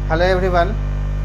Hello everyone,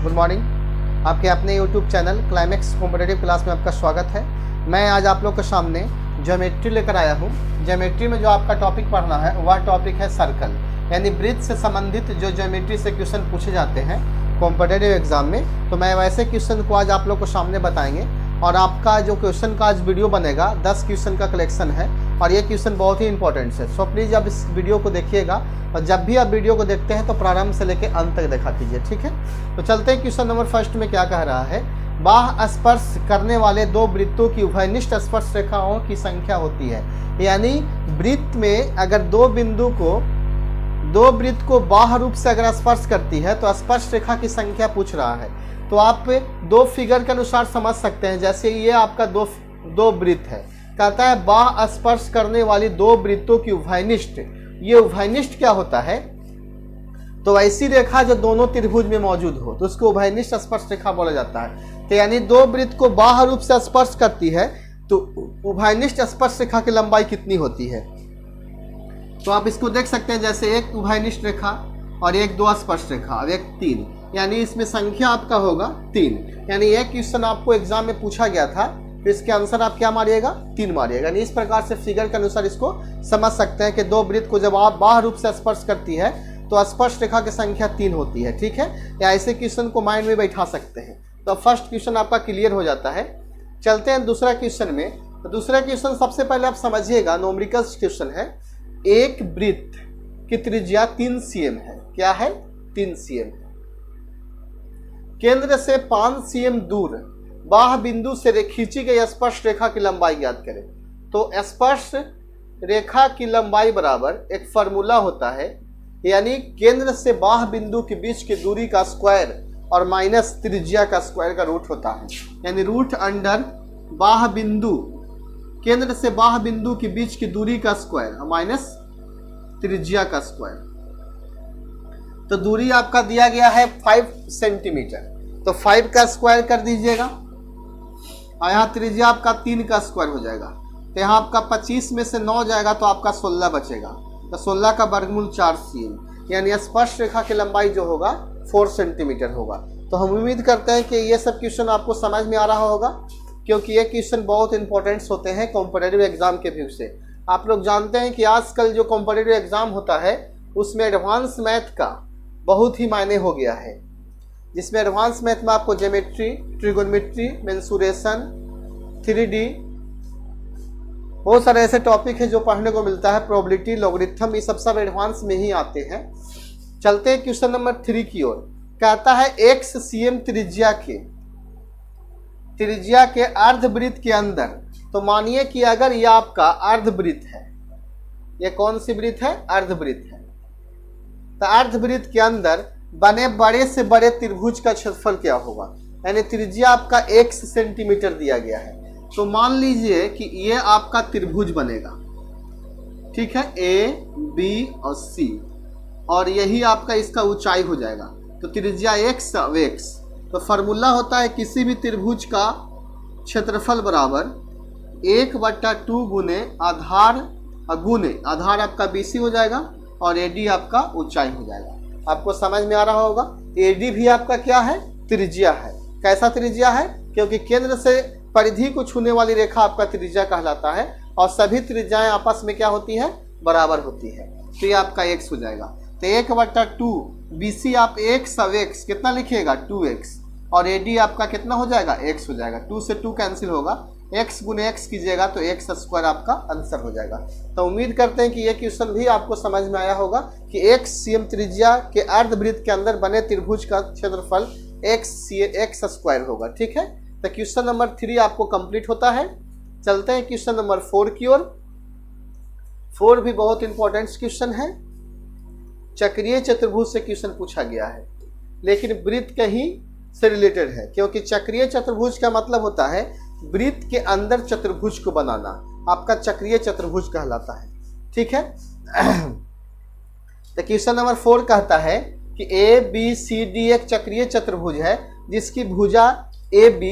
good morning. आपके अपने YouTube channel climax competitive class में आपका स्वागत है। मैं आज आप लोग के सामने ज्योमेट्री लेकर आया हूँ। ज्योमेट्री में जो आपका टॉपिक पढ़ना है वह टॉपिक है सर्कल, यानी वृत्त से संबंधित जो ज्योमेट्री से क्वेश्चन पूछे जाते हैं कॉम्पिटिटिव एग्जाम में। तो मैं वैसे क्वेश्चन को आज आप लोग को सामने बताएंगे और आपका जो क्वेश्चन का आज वीडियो बनेगा 10 क्वेश्चन का कलेक्शन है और ये क्वेश्चन बहुत ही इंपॉर्टेंट है। सो प्लीज़ आप इस वीडियो को देखिएगा और जब भी आप वीडियो को देखते हैं तो प्रारंभ से लेकर अंत तक देखा कीजिए, ठीक है। तो चलते हैं क्वेश्चन नंबर फर्स्ट में क्या कह रहा है। बाह्य स्पर्श करने वाले दो वृत्तों की उभयनिष्ठ स्पर्श रेखाओं की संख्या होती है। यानी वृत्त में अगर दो वृत्त को बाह्य रूप से अगर स्पर्श करती है तो स्पर्श रेखा की संख्या पूछ रहा है। तो आप दो फिगर के अनुसार समझ सकते हैं। जैसे ये आपका दो वृत्त है, कहता है बाह्य स्पर्श करने वाली दो वृत्तों की उभयनिष्ठ। ये उभयनिष्ठ क्या होता है? तो ऐसी रेखा जो दोनों त्रिभुज में मौजूद हो तो उसको उभयनिष्ठ स्पर्श रेखा बोला जाता है। तो यानी दो वृत्त को बाह्य रूप से स्पर्श करती है तो उभयनिष्ठ स्पर्श रेखा की लंबाई कितनी होती है? तो आप इसको देख सकते हैं, जैसे एक उभयनिष्ठ रेखा और एक दो स्पर्श रेखा और एक तीन, यानी इसमें संख्या आपका होगा 3। यानी एक क्वेश्चन आपको एग्जाम में पूछा गया था तो इसके आंसर आप क्या मारिएगा? 3 मारिएगा। यानी इस प्रकार से फिगर के अनुसार इसको समझ सकते हैं कि दो वृत्त को जब आप बाह्य रूप से स्पर्श करती है तो स्पर्श रेखा की संख्या 3 होती है, ठीक है। या ऐसे क्वेश्चन को माइंड में बैठा सकते हैं। तो फर्स्ट क्वेश्चन आपका क्लियर हो जाता है। चलते हैं दूसरा क्वेश्चन में। तो दूसरा क्वेश्चन सबसे पहले आप समझिएगा, न्यूमेरिकल क्वेश्चन है। एक वृत्त की त्रिज्या 3 cm है। क्या है? 3 cm है। केंद्र से 5 cm दूर बाह्य बिंदु से खींची गई स्पर्श रेखा की लंबाई ज्ञात करें। तो स्पर्श रेखा की लंबाई बराबर एक फार्मूला होता है, यानी केंद्र से बाह्य बिंदु के बीच की दूरी का स्क्वायर और माइनस त्रिज्या का स्क्वायर का रूट होता है। यानी रूट अंडर बाह्य बिंदु, केंद्र से बाह्य बिंदु के बीच की दूरी का स्क्वायर और माइनस त्रिज्या का स्क्वायर। तो दूरी आपका दिया गया है 5 सेंटीमीटर, तो 5 का स्क्वायर कर दीजिएगा और यहाँ त्रिज्या आपका 3 का स्क्वायर हो जाएगा। तो यहाँ आपका 25 में से 9 जाएगा तो आपका 16 बचेगा। तो 16 का वर्गमूल 4 cm, यानी स्पर्श रेखा की लंबाई जो होगा 4 सेंटीमीटर होगा। तो हम उम्मीद करते हैं कि ये सब क्वेश्चन आपको समझ में आ रहा होगा, क्योंकि ये क्वेश्चन बहुत इंपॉर्टेंट होते हैं कॉम्पिटिटिव एग्जाम के व्यू से। आप लोग जानते हैं कि आजकल जो कॉम्पिटिटिव एग्जाम होता है उसमें एडवांस मैथ का बहुत ही मायने हो गया है, जिसमें एडवांस मैथ में आपको ज्योमेट्री, ट्रिगोनोमेट्री, मेंसुरेशन, 3D, बहुत सारे ऐसे टॉपिक है जो पढ़ने को मिलता है। प्रोबेबिलिटी, लॉगरिथम, ये सब एडवांस में ही आते हैं। चलते हैं क्वेश्चन नंबर 3 की ओर। कहता है x cm त्रिज्या के अर्धवृत्त के अंदर। तो मानिए कि अगर यह आपका अर्धवृत्त है, ये कौन सी वृत्त है? अर्धवृत्त है। तो अर्धवृत्त के अंदर बने बड़े से बड़े त्रिभुज का क्षेत्रफल क्या होगा? यानी त्रिज्या आपका 1 सेंटीमीटर दिया गया है। तो मान लीजिए कि ये आपका त्रिभुज बनेगा, ठीक है, A, B और C, और यही आपका इसका ऊंचाई हो जाएगा। तो त्रिज्या x और x। तो फार्मूला होता है किसी भी त्रिभुज का क्षेत्रफल बराबर 1/2 गुने आधार, गुने आधार आपका BC हो जाएगा और AD आपका ऊंचाई हो जाएगा। आपको समझ में आ रहा होगा। AD भी आपका क्या है? त्रिज्या है। कैसा त्रिज्या है? क्योंकि केंद्र से परिधि को छूने वाली रेखा आपका त्रिज्या कहलाता है और सभी त्रिज्याएं आपस में क्या होती है? बराबर होती है। तो ये आपका x हो जाएगा। तो 1/2 BC आप x और x कितना लिखिएगा? 2x, और AD आपका कितना हो जाएगा? x हो जाएगा। 2 से 2 कैंसिल होगा, x गुने x कीजिएगा तो x स्क्वायर आपका आंसर हो जाएगा। तो उम्मीद करते हैं कि ये क्वेश्चन भी आपको समझ में आया होगा कि 1 cm त्रिज्या के अर्धवृत्त के अंदर बने त्रिभुज का क्षेत्रफल x स्क्वायर होगा, ठीक है। तो क्वेश्चन नंबर 3 आपको कंप्लीट होता है। चलते हैं क्वेश्चन नंबर 4 की ओर। 4 भी बहुत इंपॉर्टेंट क्वेश्चन है। चक्रीय चतुर्भुज से क्वेश्चन पूछा गया है, लेकिन वृत्त कहीं से रिलेटेड है, क्योंकि चक्रीय चतुर्भुज का मतलब होता है वृत्त के अंदर चतुर्भुज को बनाना, आपका चक्रीय चतुर्भुज कहलाता है, ठीक है। तो क्वेश्चन नंबर 4 कहता है कि ABCD एक चक्रीय चतुर्भुज है जिसकी भुजा AB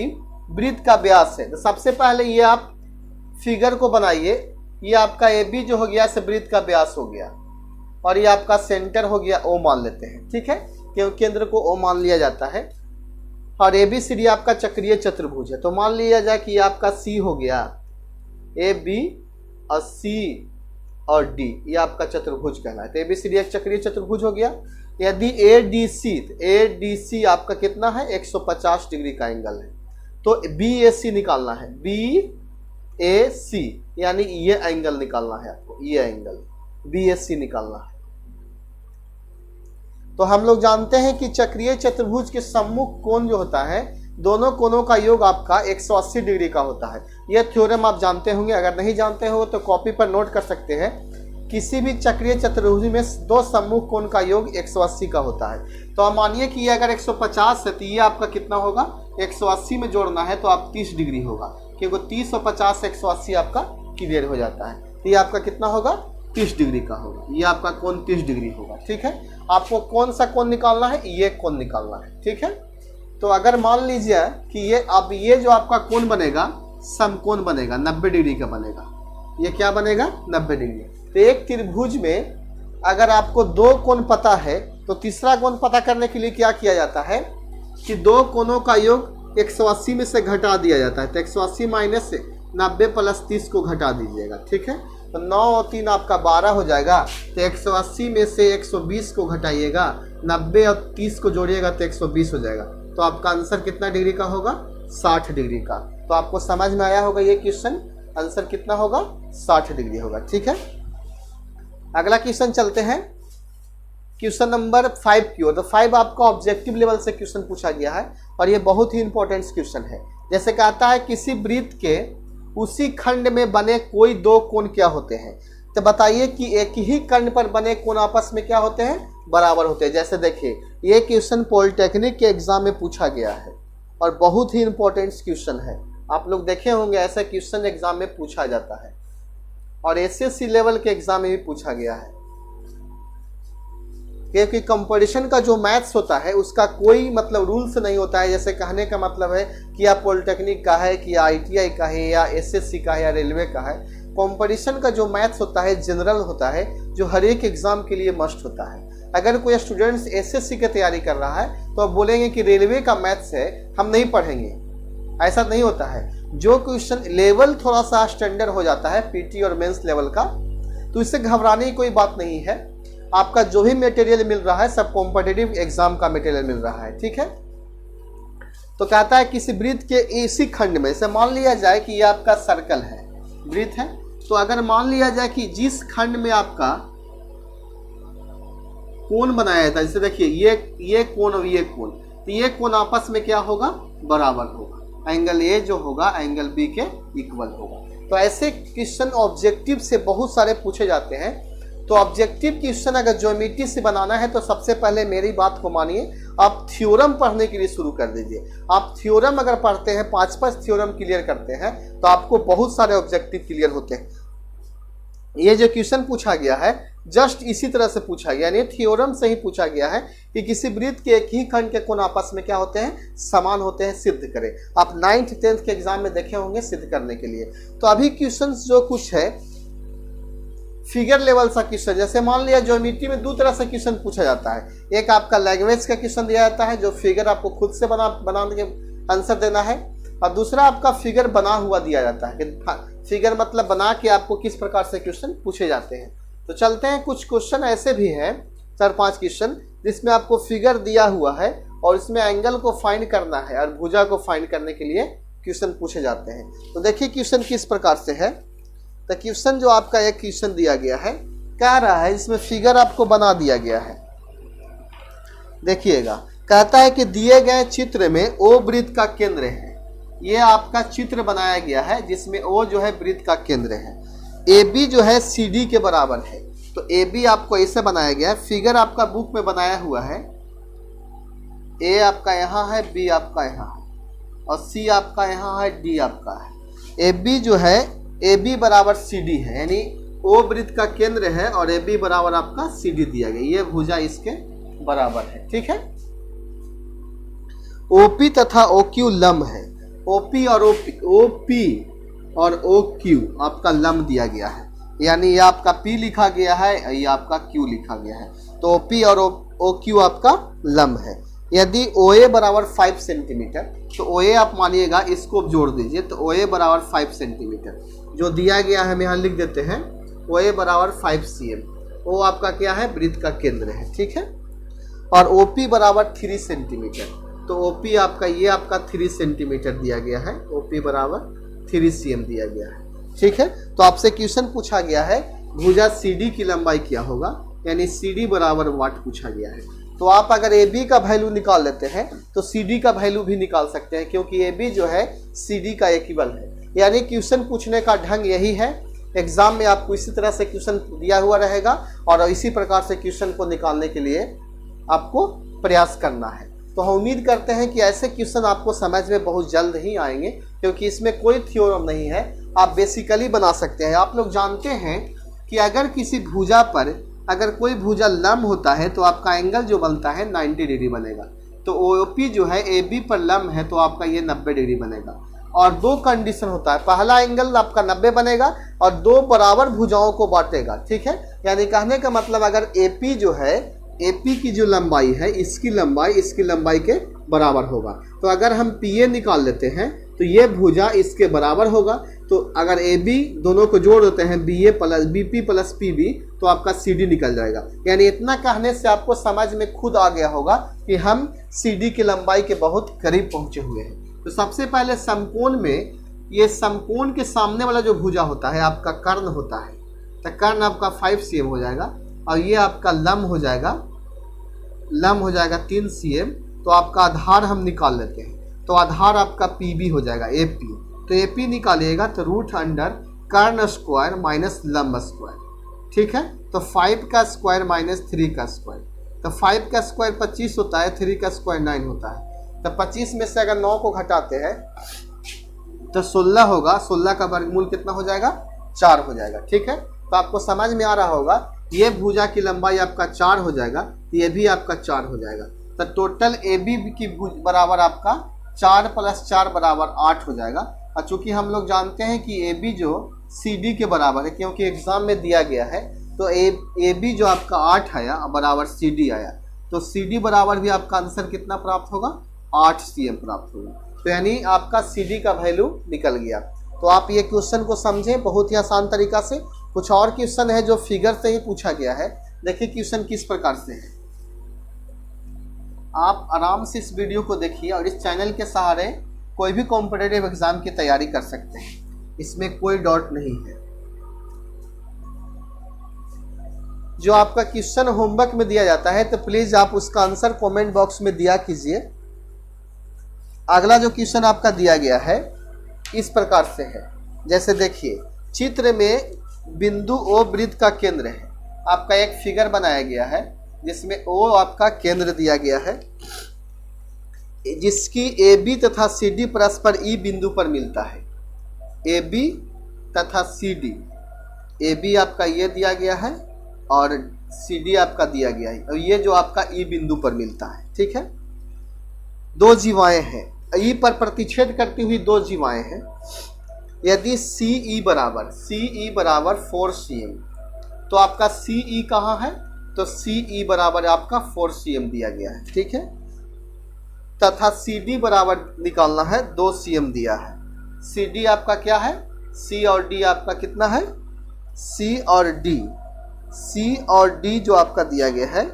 वृत्त का व्यास है। तो सबसे पहले ये आप फिगर को बनाइए। ये आपका AB जो हो गया से वृत्त का व्यास हो गया और ये आपका सेंटर हो गया O मान लेते हैं, ठीक है। केंद्र को ओ मान लिया जाता है। और ए बी सी डी आपका चक्रीय चतुर्भुज है। तो मान लिया जाए कि ये आपका सी हो गया, ए बी और सी और डी, ये आपका चतुर्भुज कहलाता है। ए बी सी डी एक चक्रीय चतुर्भुज हो गया। यदि ए डी सी आपका कितना है, 150 डिग्री का एंगल है। तो बी ए सी निकालना है, बी ए सी यानी ये एंगल निकालना है आपको, ये एंगल बी ए सी निकालना है। तो हम लोग जानते हैं कि चक्रीय चतुर्भुज के सम्मुख कोण जो होता है, दोनों कोणों का योग आपका 180 डिग्री का होता है। यह थ्योरम आप जानते होंगे, अगर नहीं जानते हो तो कॉपी पर नोट कर सकते हैं। किसी भी चक्रीय चतुर्भुज में दो सम्मुख कोण का योग 180 का होता है। तो आप मानिए कि ये अगर 150 है तो ये आपका कितना होगा, 180 में जोड़ना है तो आप 30 डिग्री होगा, क्योंकि 30 और 50 180 आपका क्लियर हो जाता है। तो ये आपका कितना होगा, 30 डिग्री का होगा। ये आपका कोण 30 डिग्री होगा। ठीक है, आपको कौन सा कोण निकालना है, ये कोण निकालना है। ठीक है, तो अगर मान लीजिए कि ये अब ये जो आपका कोण बनेगा, समकोण बनेगा, 90 डिग्री का बनेगा। ये क्या बनेगा, 90 डिग्री। तो एक त्रिभुज में अगर आपको दो कोण पता है तो तीसरा कोण पता करने के लिए क्या किया जाता है कि दो कोणों का योग 180 में से घटा दिया जाता है। तो 180 माइनस 90 प्लस 30 को घटा दीजिएगा। ठीक है, तो 9 और 3 आपका 12 हो जाएगा। तो 180 में से 120 को घटाइएगा, 90 और 30 को जोड़िएगा तो 120 हो जाएगा। तो आपका आंसर कितना डिग्री का होगा, 60 डिग्री का। तो आपको समझ में आया होगा ये क्वेश्चन, आंसर कितना होगा, 60 डिग्री होगा। ठीक है, अगला क्वेश्चन चलते हैं, क्वेश्चन नंबर 5 की ओर। तो 5 आपका ऑब्जेक्टिव लेवल से क्वेश्चन पूछा गया है और ये बहुत ही इंपॉर्टेंट क्वेश्चन है। जैसे कहता है किसी वृत्त के उसी खंड में बने कोई दो कोण क्या होते हैं। तो बताइए कि एक ही खंड पर बने कोण आपस में क्या होते हैं, बराबर होते हैं। जैसे देखिए ये क्वेश्चन पॉलिटेक्निक के एग्जाम में पूछा गया है और बहुत ही इंपॉर्टेंट क्वेश्चन है। आप लोग देखे होंगे ऐसा क्वेश्चन एग्जाम में पूछा जाता है और एसएससी लेवल के एग्जाम में भी पूछा गया है, क्योंकि कंपटीशन का जो मैथ्स होता है उसका कोई मतलब रूल्स नहीं होता है। जैसे कहने का मतलब है कि या पॉलिटेक्निक का है कि या आईटीआई का है या एसएससी का है या रेलवे का है। कंपटीशन का जो मैथ्स होता है जनरल होता है, जो हर एक एग्जाम के लिए मस्ट होता है। अगर कोई स्टूडेंट्स एसएससी की तैयारी कर रहा है तो आप बोलेंगे कि रेलवे का मैथ्स है हम नहीं पढ़ेंगे, ऐसा नहीं होता है। जो क्वेश्चन लेवल थोड़ा सा स्टैंडर्ड हो जाता है पीटी और मेंस लेवल का, तो इससे घबराने की कोई बात नहीं है। आपका जो भी मटेरियल मिल रहा है सब कॉम्पिटिटिव एग्जाम का मटेरियल मिल रहा है। ठीक है, तो कहता है किसी वृत्त के इसी खंड में से मान लिया जाए कि ये आपका सर्कल है, वृत्त है। तो अगर मान लिया जाए कि जिस खंड में आपका कोण बनाया जाता है, जैसे देखिए ये कोण और ये कोण, तो ये कोण आपस में क्या होगा, बराबर होगा। एंगल ए जो होगा एंगल बी के इक्वल होगा। तो ऐसे क्वेश्चन ऑब्जेक्टिव से बहुत सारे पूछे जाते हैं। तो ऑब्जेक्टिव क्वेश्चन अगर ज्योमेट्री से बनाना है तो सबसे पहले मेरी बात को मानिए, आप थ्योरम पढ़ने के लिए शुरू कर दीजिए। आप थ्योरम अगर पढ़ते हैं, 5 थ्योरम क्लियर करते हैं तो आपको बहुत सारे ऑब्जेक्टिव क्लियर होते हैं। ये जो क्वेश्चन पूछा गया है जस्ट इसी तरह से पूछा गया, यानी थ्योरम से ही पूछा गया है कि किसी वृत्त के एक ही खंड के कोण आपस में क्या होते हैं, समान होते हैं, सिद्ध करें। आप 9th 10th के एग्जाम में देखे होंगे सिद्ध करने के लिए। तो अभी क्वेश्चन जो कुछ है फिगर लेवल सा क्वेश्चन, जैसे मान लिया ज्योमेट्री में 2 तरह से क्वेश्चन पूछा जाता है। एक आपका लैंग्वेज का क्वेश्चन दिया जाता है जो फिगर आपको खुद से बना के आंसर देना है, और दूसरा आपका फिगर बना हुआ दिया जाता है कि फिगर मतलब बना के आपको किस प्रकार से क्वेश्चन पूछे जाते हैं। तो चलते हैं, कुछ क्वेश्चन ऐसे भी हैं 4-5 क्वेश्चन जिसमें आपको फिगर दिया हुआ है और इसमें एंगल को फाइंड करना है और भुजा को फाइंड करने के लिए क्वेश्चन पूछे जाते हैं। तो देखिए क्वेश्चन किस प्रकार से है। तो क्वेश्चन जो आपका एक क्वेश्चन दिया गया है, कह रहा है इसमें फिगर आपको बना दिया गया है। देखिएगा, कहता है कि दिए गए चित्र में ओ वृत्त का केंद्र है। ये आपका चित्र बनाया गया है जिसमें ओ जो है वृत्त का केंद्र है। ए बी जो है सी डी के बराबर है। तो ए बी आपको ऐसे बनाया गया है, फिगर आपका बुक में बनाया हुआ है। ए आपका यहाँ है, बी आपका यहाँ है और सी आपका यहाँ है, डी आपका है। ए बी जो है ए बी बराबर सी डी है, यानी ओ वृत्त का केंद्र है और ए बी बराबर आपका सी डी दिया गया। ये भुजा इसके बराबर है। ठीक है, ओपी तथा ओ क्यू लंब है। ओपी और ओपी और ओ क्यू आपका लंब दिया गया है, यानी ये आपका P लिखा गया है, ये आपका Q लिखा गया है। तो OP और ओ क्यू आपका लंब है। यदि ओ ए बराबर 5 सेंटीमीटर, तो ओ ए आप मानिएगा, इसको जोड़ दीजिए, तो ओ ए बराबर 5 सेंटीमीटर जो दिया गया है हम यहाँ लिख देते हैं, ओ ए बराबर 5 cm। ओ आपका क्या है, वृत्त का केंद्र है, ठीक है। और ओ पी बराबर 3 सेंटीमीटर, तो ओ पी आपका ये आपका 3 सेंटीमीटर दिया गया है, ओ पी बराबर 3 cm दिया गया है, ठीक है। तो आपसे क्वेश्चन पूछा गया है भुजा सी डी की लंबाई क्या होगा, यानी सी डी बराबर वाट पूछा गया है। तो आप अगर ए बी का वैल्यू निकाल लेते हैं तो सी डी का वैल्यू भी निकाल सकते हैं, क्योंकि ए बी जो है सी डी का इक्वल है। यानी क्वेश्चन पूछने का ढंग यही है, एग्जाम में आपको इसी तरह से क्वेश्चन दिया हुआ रहेगा और इसी प्रकार से क्वेश्चन को निकालने के लिए आपको प्रयास करना है। तो हम उम्मीद करते हैं कि ऐसे क्वेश्चन आपको समझ में बहुत जल्द ही आएंगे, क्योंकि इसमें कोई थ्योरम नहीं है, आप बेसिकली बना सकते हैं। आप लोग जानते हैं कि अगर किसी भुजा पर अगर कोई भुजा लंब होता है तो आपका एंगल जो बनता है 90 डिग्री बनेगा। तो ओ पी जो है ए बी पर लंब है तो आपका ये 90 डिग्री बनेगा। और दो कंडीशन होता है, पहला एंगल आपका 90 बनेगा और दो बराबर भुजाओं को बांटेगा, ठीक है। यानी कहने का मतलब अगर ए पी जो है, ए पी की जो लंबाई है इसकी लंबाई के बराबर होगा। तो अगर हम पी ए निकाल लेते हैं तो ये भुजा इसके बराबर होगा। तो अगर ए बी दोनों को जोड़ देते हैं, B A plus B P plus P B, तो आपका सी डी निकल जाएगा। यानी इतना कहने से आपको समझ में खुद आ गया होगा कि हम सी डी की लंबाई के बहुत करीब पहुंचे हुए हैं। तो सबसे पहले समकोण में, ये समकोण के सामने वाला जो भुजा होता है आपका कर्ण होता है, तो कर्ण आपका 5 cm हो जाएगा और ये आपका लंब हो जाएगा 3 cm। तो आपका आधार हम निकाल लेते हैं, तो आधार आपका पी बी हो जाएगा, ए पी। तो ए पी निकालिएगा तो रूट अंडर कर्ण स्क्वायर माइनस लंब स्क्वायर, ठीक है। तो 5 का स्क्वायर माइनस 3 का स्क्वायर, तो 5 का स्क्वायर 25 होता है, 3 का स्क्वायर 9 होता है। तो 25 में से अगर 9 को घटाते हैं तो 16 होगा, 16 का वर्गमूल कितना हो जाएगा, 4 हो जाएगा, ठीक है। तो आपको समझ में आ रहा होगा, ये भुजा की लंबाई आपका 4 हो जाएगा, ये भी आपका 4 हो जाएगा। तो टोटल ए बी की बराबर आपका 4 + 4 बराबर 8 हो जाएगा। और चूंकि हम लोग जानते हैं कि ए बी जो सी डी के बराबर है, क्योंकि एग्जाम में दिया गया है, तो ए बी जो आपका 8 आया बराबर सी डी आया, तो सी डी बराबर भी आपका आंसर कितना प्राप्त होगा, 8 cm प्राप्त होगा। तो यानी आपका सी डी का वैल्यू निकल गया। तो आप ये क्वेश्चन को समझें बहुत ही आसान तरीका से। कुछ और क्वेश्चन है जो फिगर से ही पूछा गया है, देखिए क्वेश्चन किस प्रकार से है। आप आराम से इस वीडियो को देखिए और इस चैनल के सहारे कोई भी कॉम्पिटिटिव एग्जाम की तैयारी कर सकते हैं, इसमें कोई डाउट नहीं है। जो आपका क्वेश्चन होमवर्क में दिया जाता है तो प्लीज आप उसका आंसर कमेंट बॉक्स में दिया कीजिए। अगला जो क्वेश्चन आपका दिया गया है इस प्रकार से है, जैसे देखिए चित्र में बिंदु ओ वृत्त का केंद्र है। आपका एक फिगर बनाया गया है जिसमें ओ आपका केंद्र दिया गया है, जिसकी ए बी तथा सी डी परस्पर ई बिंदु पर मिलता है। ए बी तथा सी डी, ए बी आपका ये दिया गया है और सी डी आपका दिया गया है, और ये जो आपका ई बिंदु पर मिलता है, ठीक है। दो जीवाएं हैं, ई पर प्रतिच्छेद करती हुई दो जीवाएं हैं। यदि सी ई बराबर 4 cm, तो आपका सी ई कहाँ है, तो सी ई बराबर आपका 4 cm दिया गया है, ठीक है। तथा सी डी बराबर निकालना है, 2 cm दिया है। सी डी आपका क्या है, सी और डी आपका कितना है, सी और डी जो आपका दिया गया है,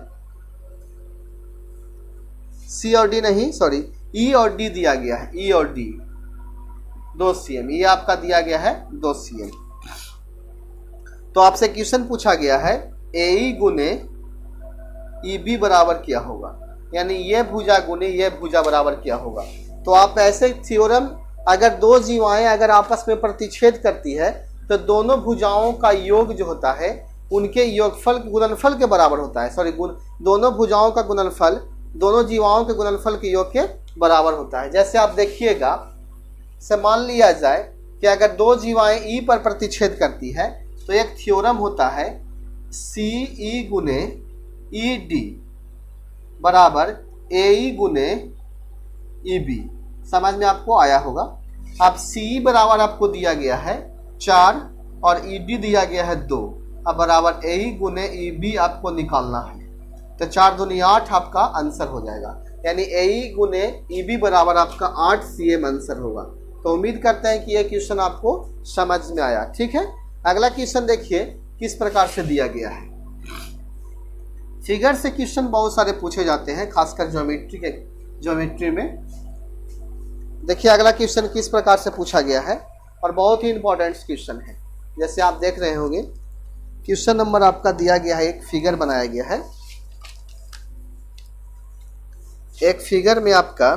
सी और डी नहीं सॉरी ई और डी दिया गया है, ई और डी 2 cm, ये आपका दिया गया है 2 cm। तो आपसे क्वेश्चन पूछा गया है ए ई गुने ई बी बराबर क्या होगा, यानी ये भुजा गुने ये भुजा बराबर क्या होगा। तो आप ऐसे थ्योरम, अगर दो जीवाएं अगर आपस में प्रतिच्छेद करती है तो दोनों भुजाओं का योग जो होता है उनके योगफल गुणनफल के बराबर होता है, दोनों भुजाओं का गुणनफल दोनों जीवाओं के गुणनफल के योग के बराबर होता है। जैसे आप देखिएगा, से मान लिया जाए कि अगर दो जीवाएं ई पर प्रतिच्छेद करती है तो एक थ्योरम होता है सी ई गुने ई डी बराबर ए ई गुने ई बी। समझ में आपको आया होगा। अब सी बराबर आपको दिया गया है 4 और ई डी दिया गया है 2। अब बराबर ए ई गुने ई बी आपको निकालना है। तो 4 दूनी 8 आपका आंसर हो जाएगा, यानी AE गुने EB बराबर आपका 8 CM आंसर होगा। तो उम्मीद करते हैं कि यह क्वेश्चन आपको समझ में आया। ठीक है, अगला क्वेश्चन देखिए किस प्रकार से दिया गया है। फिगर से क्वेश्चन बहुत सारे पूछे जाते हैं, खासकर ज्योमेट्री में। देखिए अगला क्वेश्चन किस प्रकार से पूछा गया है और बहुत ही इंपॉर्टेंट क्वेश्चन है। जैसे आप देख रहे होंगे क्वेश्चन नंबर आपका दिया गया है, एक फिगर बनाया गया है। एक फिगर में आपका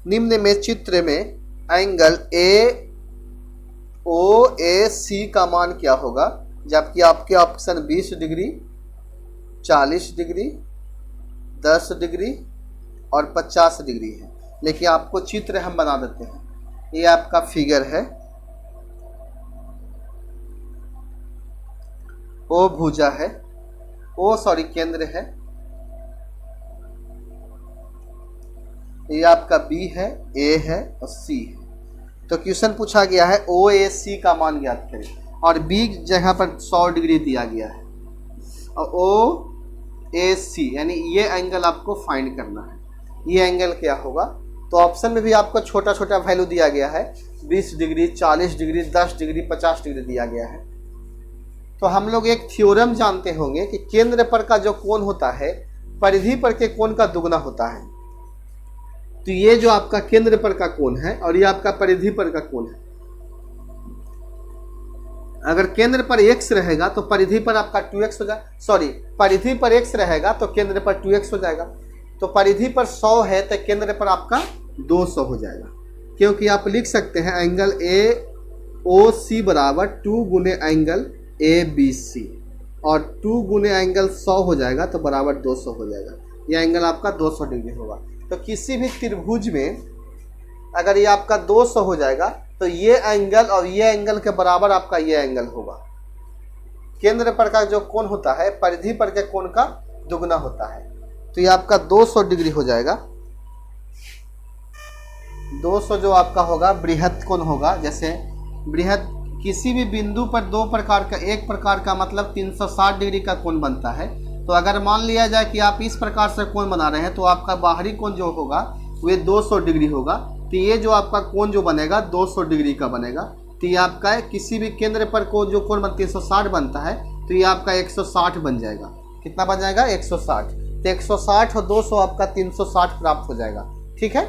निम्न में चित्र में एंगल AOAC का मान क्या होगा, जबकि आपके ऑप्शन 20 डिग्री, 40 डिग्री, 10 डिग्री और 50 डिग्री है। लेकिन आपको चित्र हम बना देते हैं। ये आपका फिगर है, O भुजा है, केंद्र है, ये आपका B है, A है और C है। तो क्वेश्चन पूछा गया है OAC का मान ज्ञात करें और B जगह पर 100 डिग्री दिया गया है और OAC यानी ये एंगल आपको फाइंड करना है। ये एंगल क्या होगा, तो ऑप्शन में भी आपको छोटा छोटा वैल्यू दिया गया है, 20 डिग्री, 40 डिग्री, 10 डिग्री, 50 डिग्री दिया गया है। तो हम लोग एक थ्योरम जानते होंगे कि केंद्र पर का जो कोण होता है परिधि पर के कोण का दुगना होता है। तो ये जो आपका केंद्र पर का कोण है और ये आपका परिधि पर का कोण है। अगर केंद्र पर x रहेगा तो परिधि पर आपका 2x हो जाएगा, परिधि पर x रहेगा तो केंद्र पर 2x हो जाएगा। तो परिधि पर 100 है तो केंद्र पर आपका 200 हो जाएगा, क्योंकि आप लिख सकते हैं एंगल AOC बराबर 2 गुने एंगल ABC और 2 गुने एंगल 100 हो जाएगा तो बराबर 200 हो जाएगा। यह एंगल आपका 200 डिग्री होगा। तो किसी भी त्रिभुज में अगर ये आपका 200 हो जाएगा तो ये एंगल और ये एंगल के बराबर आपका ये एंगल होगा। केंद्र पर का जो कोण होता है परिधि पर के कोण का दुगना होता है। तो ये आपका 200 डिग्री हो जाएगा। 200 जो आपका होगा बृहत कोण होगा। जैसे बृहत किसी भी बिंदु पर दो प्रकार का, एक प्रकार का मतलब 360 डिग्री का कोण बनता है। तो अगर मान लिया जाए कि आप इस प्रकार से कोण बना रहे हैं तो आपका बाहरी कोण जो होगा वो 200 डिग्री होगा। तो ये जो आपका कोण जो बनेगा 200 डिग्री का बनेगा। तो ये आपका किसी भी केंद्र पर को जो कोण 360 बनता है तो ये आपका 160 बन जाएगा। कितना बन जाएगा 160। तो 160 और 200 आपका 360 प्राप्त हो जाएगा। ठीक है,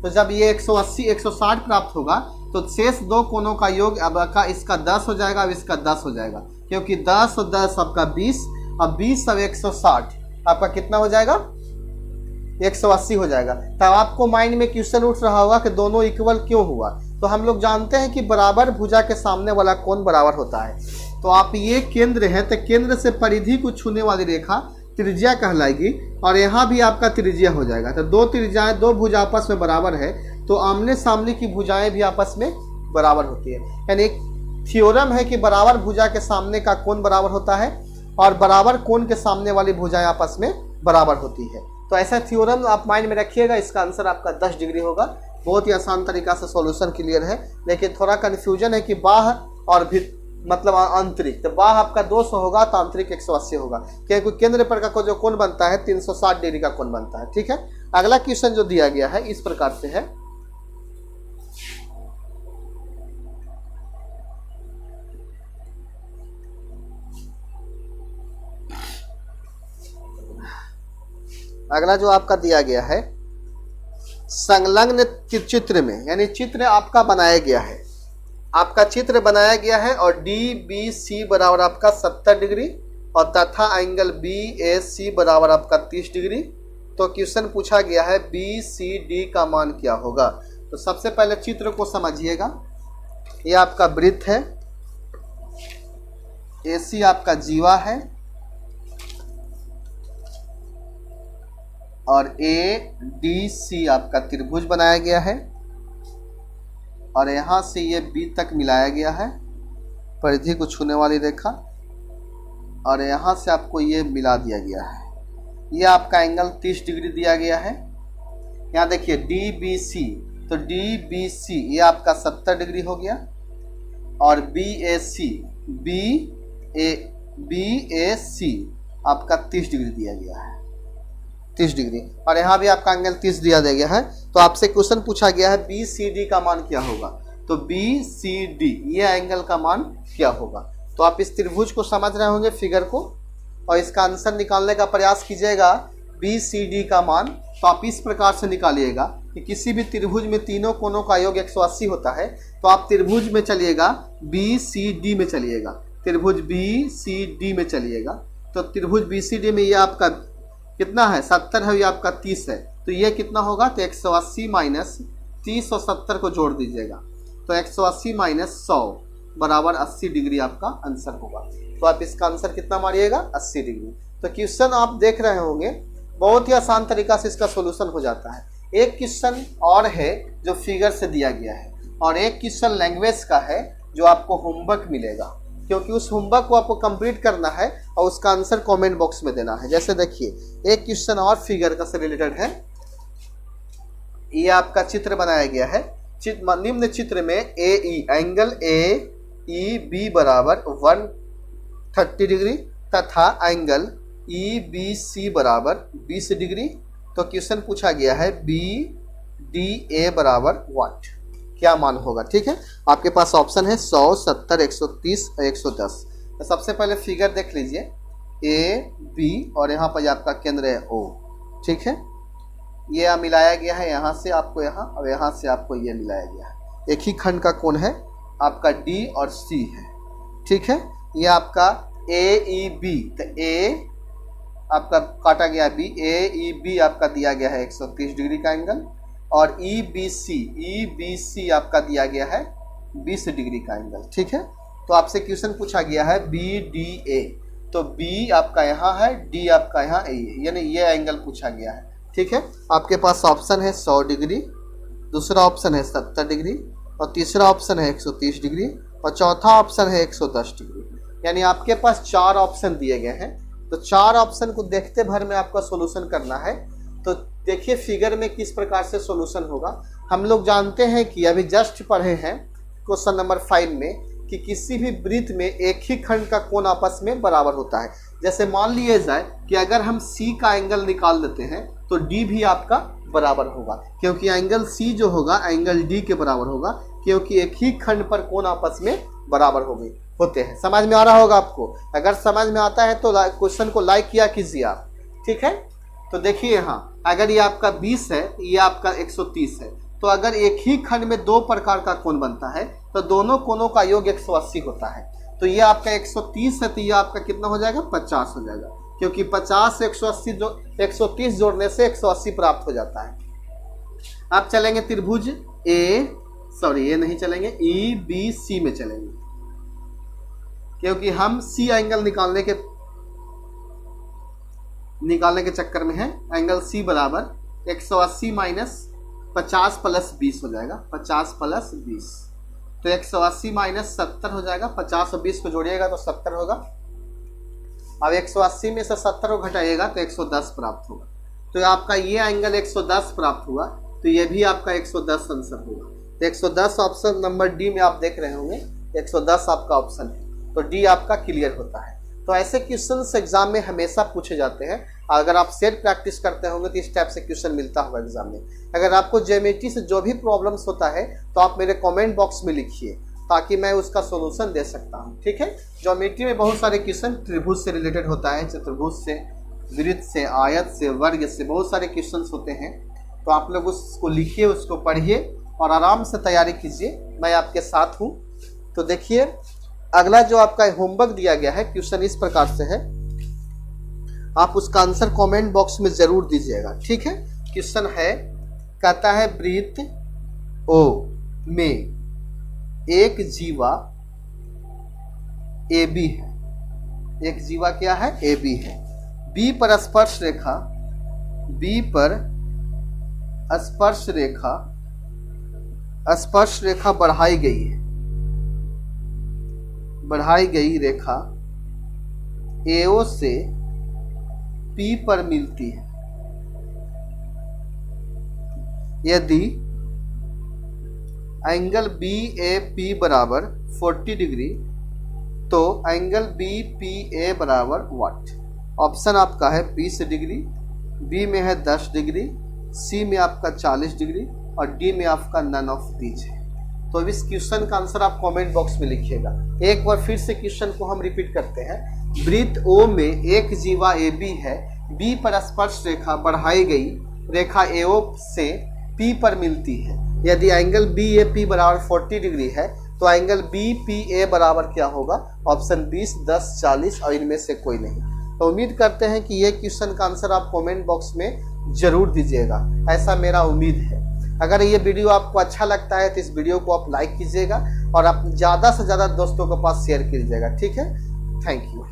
तो जब ये 180 160 प्राप्त होगा तो शेष दो कोणों का योग अब आपका इसका 10 हो जाएगा, अब इसका 10 हो जाएगा, क्योंकि 10 और 10 आपका 20, अब 20 अब 160 आपका कितना हो जाएगा 180 हो जाएगा। तब आपको माइंड में क्वेश्चन उठ रहा होगा कि दोनों इक्वल क्यों हुआ। तो हम लोग जानते हैं कि बराबर भुजा के सामने वाला कोण बराबर होता है। तो आप ये केंद्र है तो केंद्र से परिधि को छूने वाली रेखा त्रिज्या कहलाएगी और यहाँ भी आपका त्रिज्या हो जाएगा। तो दो त्रिज्याएं, दो भुजा आपस में बराबर है तो आमने सामने की भुजाएं भी आपस में बराबर होती है। यानी एक थ्योरम है कि बराबर भुजा के सामने का कोण बराबर होता है और बराबर कोण के सामने वाली भुजाएं आपस में बराबर होती है। तो ऐसा थ्योरम आप माइंड में रखिएगा। इसका आंसर आपका 10 डिग्री होगा। बहुत ही आसान तरीका से सॉल्यूशन क्लियर है, लेकिन थोड़ा कन्फ्यूजन है कि बाह्य और भी मतलब आंतरिक। तो बाह्य आपका 200 होगा तो आंतरिक 180 होगा, क्योंकि केंद्र पर का जो कोण बनता है 360 डिग्री का कोण बनता है। ठीक है, अगला क्वेश्चन जो दिया गया है इस प्रकार से है। अगला जो आपका दिया गया है संलग्न चित्र में, यानी चित्र आपका बनाया गया है, आपका चित्र बनाया गया है और DBC बराबर आपका 70 डिग्री और तथा एंगल BAC बराबर आपका 30 डिग्री। तो क्वेश्चन पूछा गया है BCD का मान क्या होगा। तो सबसे पहले चित्र को समझिएगा। ये आपका वृत्त है, AC आपका जीवा है और ADC आपका त्रिभुज बनाया गया है और यहाँ से ये B तक मिलाया गया है, परिधि को छूने वाली रेखा, और यहाँ से आपको ये मिला दिया गया है। ये आपका एंगल 30 डिग्री दिया गया है। यहाँ देखिए DBC, तो DBC ये आपका 70 डिग्री हो गया और BAC आपका 30 डिग्री दिया गया है। 30 डिग्री, और यहाँ भी आपका एंगल 30 दिया गया है। तो आपसे क्वेश्चन पूछा गया है बी सी डी का मान क्या होगा, तो बी सी डी ये एंगल का मान क्या होगा। तो आप इस त्रिभुज को समझ रहे होंगे फिगर को, और इसका आंसर निकालने का प्रयास कीजिएगा बी सी डी का मान। तो आप इस प्रकार से निकालिएगा कि किसी भी त्रिभुज में तीनों कोणों का योग 180 होता है, तो आप त्रिभुज में चलिएगा बी सी डी में चलिएगा, त्रिभुज बी सी डी में चलिएगा। तो त्रिभुज बी सी डी में ये आपका कितना है 70 है, ये आपका 30 है, तो ये कितना होगा, तो 180 माइनस 30 और 70 को जोड़ दीजिएगा, तो 180 माइनस 100 बराबर 80 डिग्री आपका आंसर होगा। तो आप इसका आंसर कितना मारिएगा, 80 डिग्री। तो क्वेश्चन आप देख रहे होंगे बहुत ही आसान तरीका से इसका सोल्यूशन हो जाता है। एक क्वेश्चन और है जो फिगर से दिया गया है, और एक क्वेश्चन लैंग्वेज का है जो आपको होमवर्क मिलेगा, क्योंकि उस होमवर्क को आपको कंप्लीट करना है और उसका आंसर कमेंट बॉक्स में देना है। जैसे देखिए एक क्वेश्चन और फिगर का से रिलेटेड है, ये आपका चित्र बनाया गया है। निम्न चित्र में ए E angle A E B बराबर 130 डिग्री तथा एंगल ई बी सी बराबर 20 डिग्री। तो क्वेश्चन पूछा गया है बी डी ए बराबर व्हाट, क्या मान होगा। ठीक है, आपके पास ऑप्शन है 100, 70, 130 और 110। तो सबसे पहले फिगर देख लीजिए ए बी, और यहाँ पर आपका केंद्र है ओ। ठीक है, ये मिलाया गया है यहाँ से आपको यहाँ, और यहाँ से आपको ये मिलाया गया है। एक ही खंड का कोण है आपका डी और सी है। ठीक है, ये आपका ए ई बी, तो ए आपका काटा गया बी, ए ई बी आपका दिया गया है 130 डिग्री का एंगल, और ई बी सी आपका दिया गया है 20 डिग्री का एंगल। ठीक है, तो आपसे क्वेश्चन पूछा गया है बी डी ए, तो बी आपका यहाँ है, डी आपका यहाँ ए, यानी ये एंगल पूछा गया है। ठीक है, आपके पास ऑप्शन है 100 डिग्री, दूसरा ऑप्शन है 70 डिग्री, और तीसरा ऑप्शन है 130 डिग्री, और चौथा ऑप्शन है 110 डिग्री। यानी आपके पास 4 ऑप्शन दिए गए हैं। तो 4 ऑप्शन को देखते भर में आपका सोल्यूशन करना है। तो देखिए फिगर में किस प्रकार से सोल्यूशन होगा। हम लोग जानते हैं कि अभी जस्ट पढ़े हैं क्वेश्चन नंबर 5 में कि किसी भी वृत्त में एक ही खंड का कोण आपस में बराबर होता है। जैसे मान लिया जाए कि अगर हम सी का एंगल निकाल देते हैं तो डी भी आपका बराबर होगा, क्योंकि एंगल सी जो होगा एंगल डी के बराबर होगा, क्योंकि एक ही खंड पर कोण आपस में बराबर होते हैं। समझ में आ रहा होगा आपको। अगर समझ में आता है तो क्वेश्चन को लाइक किया कीजिए आप। ठीक है, तो देखिए यहाँ अगर ये आपका 20 है, ये आपका 130 है, तो अगर एक ही खंड में 2 प्रकार का कोण बनता है तो दोनों कोणों का योग 180 होता है। तो ये आपका 130 है, तो ये आपका कितना हो जाएगा, 50 हो जाएगा, क्योंकि 50 से 130 जोड़ने से 180 प्राप्त हो जाता है। आप चलेंगे त्रिभुज ये नहीं चलेंगे, ई बी सी में चलेंगे, क्योंकि हम सी एंगल निकालने के चक्कर में है। एंगल सी बराबर 180 माइनस 50 प्लस 20 हो जाएगा, 50 प्लस 20, तो 180 माइनस 70 हो जाएगा। 50 और 20 को जोड़िएगा तो 70 होगा। अब 180 में से 70 को घटाइएगा तो 110 प्राप्त होगा। तो आपका ये एंगल 110 प्राप्त हुआ, तो ये भी आपका 110 आंसर होगा। तो 110 ऑप्शन नंबर डी में आप देख रहे होंगे 110 आपका ऑप्शन है, तो डी आपका क्लियर होता है। तो ऐसे क्वेश्चंस एग्जाम में हमेशा पूछे जाते हैं। अगर आप सेट प्रैक्टिस करते होंगे तो इस टाइप से क्वेश्चन मिलता होगा एग्जाम में। अगर आपको ज्योमेट्री से जो भी प्रॉब्लम्स होता है तो आप मेरे कमेंट बॉक्स में लिखिए, ताकि मैं उसका सोल्यूशन दे सकता हूँ। ठीक है, ज्योमेट्री में बहुत सारे क्वेश्चन त्रिभुज से रिलेटेड होता है, चतुर्भुज से, वृत्त से, आयत से, वर्ग से, बहुत सारे क्वेश्चन होते हैं। तो आप लोग उसको लिखिए, उसको पढ़िए और आराम से तैयारी कीजिए, मैं आपके साथ हूँ। तो देखिए अगला जो आपका होमवर्क दिया गया है क्वेश्चन इस प्रकार से है, आप उसका आंसर कमेंट बॉक्स में जरूर दीजिएगा। ठीक है, क्वेश्चन है, कहता है वृत्त ओ में एक जीवा ए बी है, एक जीवा क्या है, ए बी है। बी पर स्पर्श रेखा बढ़ाई गई रेखा एओ से पी पर मिलती है। यदि एंगल बी ए पी बराबर 40 डिग्री तो एंगल बी पी ए बराबर व्हाट। ऑप्शन आपका है 20 डिग्री, बी में है 10 डिग्री, सी में आपका 40 डिग्री और डी में आपका नन ऑफ दीज है। तो इस क्वेश्चन का आंसर आप कमेंट बॉक्स में लिखिएगा। एक बार फिर से क्वेश्चन को हम रिपीट करते हैं। वृत्त ओ में एक जीवा ए बी है, बी पर स्पर्श रेखा बढ़ाई गई रेखा एओ से पी पर मिलती है। यदि एंगल बी ए पी बराबर 40 डिग्री है तो एंगल बी पी ए बराबर क्या होगा? ऑप्शन 20, 10, 40 और इनमें से कोई नहीं। तो उम्मीद करते हैं कि ये क्वेश्चन का आंसर आप कमेंट बॉक्स में जरूर दीजिएगा, ऐसा मेरा उम्मीद है। अगर ये वीडियो आपको अच्छा लगता है तो इस वीडियो को आप लाइक कीजिएगा और आप ज़्यादा से ज़्यादा दोस्तों के पास शेयर कीजिएगा। ठीक है, थैंक यू।